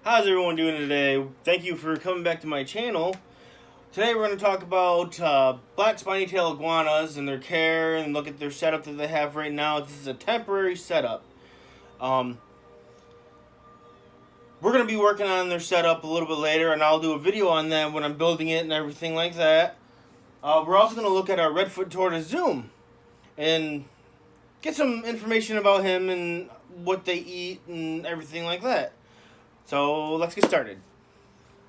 How's everyone doing today? Thank you for coming back to my channel. Today we're going to talk about black spiny tail iguanas and their care and look at their setup that they have right now. This is a temporary setup. We're going to be working on their setup a little bit later, and I'll do a video on that when I'm building it and everything like that. We're also going to look at our redfoot tortoise Zoom and get some information about him and what they eat and everything like that. So let's get started.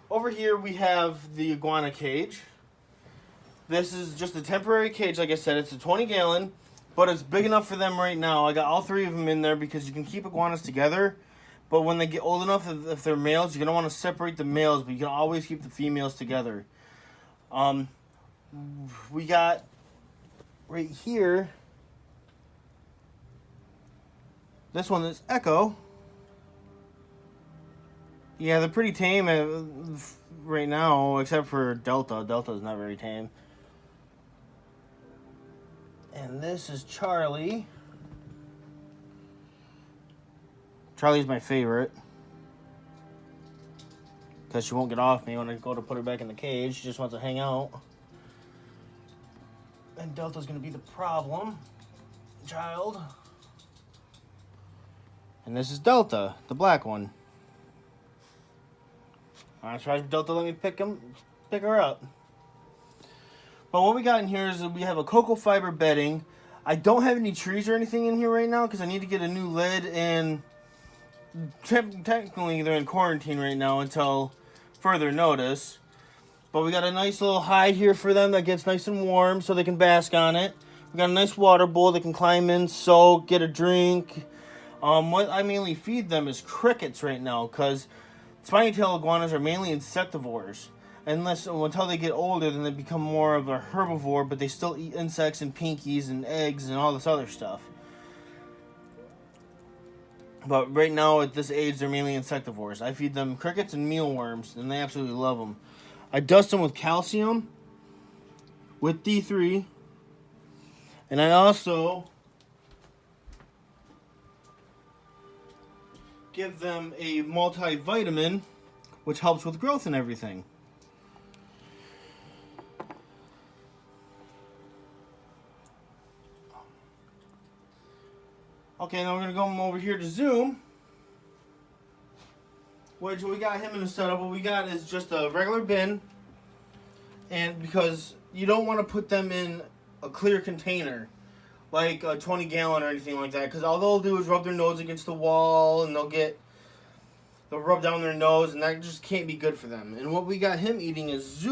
Over here we have the iguana cage. This is just a temporary cage, like I said. It's a 20-gallon, but it's big enough for them right now. I got all three of them in there because you can keep iguanas together. But when they get old enough, if they're males, you're going to want to separate the males, but you can always keep the females together. We got right here, this one is Echo. Yeah, they're pretty tame right now, except for Delta. Delta's not very tame. And this is Charlie. Charlie's my favorite, because she won't get off me when I go to put her back in the cage. She just wants to hang out. And Delta's going to be the problem child. And this is Delta, the black one. I'm surprised Delta let me pick her up. But what we got in here is we have a cocoa fiber bedding. I don't have any trees or anything in here right now because I need to get a new lid, and technically they're in quarantine right now until further notice. But we got a nice little hide here for them that gets nice and warm so they can bask on it. We got a nice water bowl they can climb in, soak, get a drink. What I mainly feed them is crickets right now, because spiny tail iguanas are mainly insectivores. Until they get older, then they become more of a herbivore, but they still eat insects and pinkies and eggs and all this other stuff. But right now, at this age, they're mainly insectivores. I feed them crickets and mealworms, and they absolutely love them. I dust them with calcium, with D3, and I also give them a multivitamin, which helps with growth and everything. Okay, now we're going to go over here to Zoom, which we got him in the setup. What we got is just a regular bin, and because you don't want to put them in a clear container, like a 20-gallon or anything like that, because all they'll do is rub their nose against the wall, and they'll rub down their nose, and that just can't be good for them. And what we got him eating is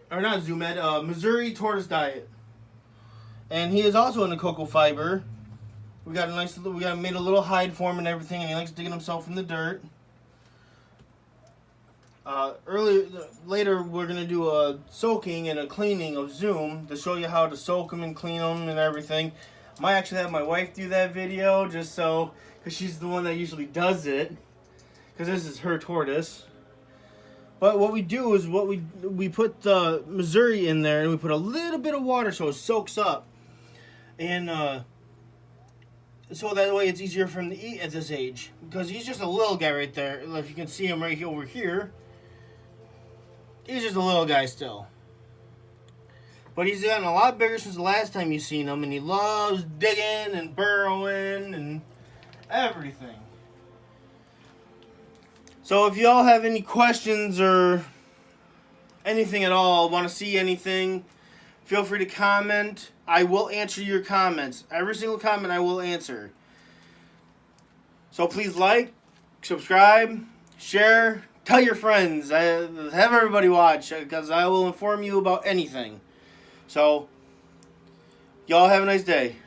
Missouri tortoise diet, and he is also in the cocoa fiber. We got made a little hide for him and everything, and he likes digging himself in the dirt. Later, we're going to do a soaking and a cleaning of Zoom to show you how to soak them and clean them and everything. I might actually have my wife do that video, because she's the one that usually does it, because this is her tortoise. But what we do is we put the Missouri in there, and we put a little bit of water so it soaks up. And so that way it's easier for him to eat at this age, because he's just a little guy right there. If you can see him right over here, he's just a little guy still. But he's gotten a lot bigger since the last time you seen him, and he loves digging and burrowing and everything. So if y'all have any questions or anything at all, want to see anything, feel free to comment. I will answer your comments. Every single comment I will answer. So please like, subscribe, share, tell your friends. Have everybody watch, because I will inform you about anything. So, y'all have a nice day.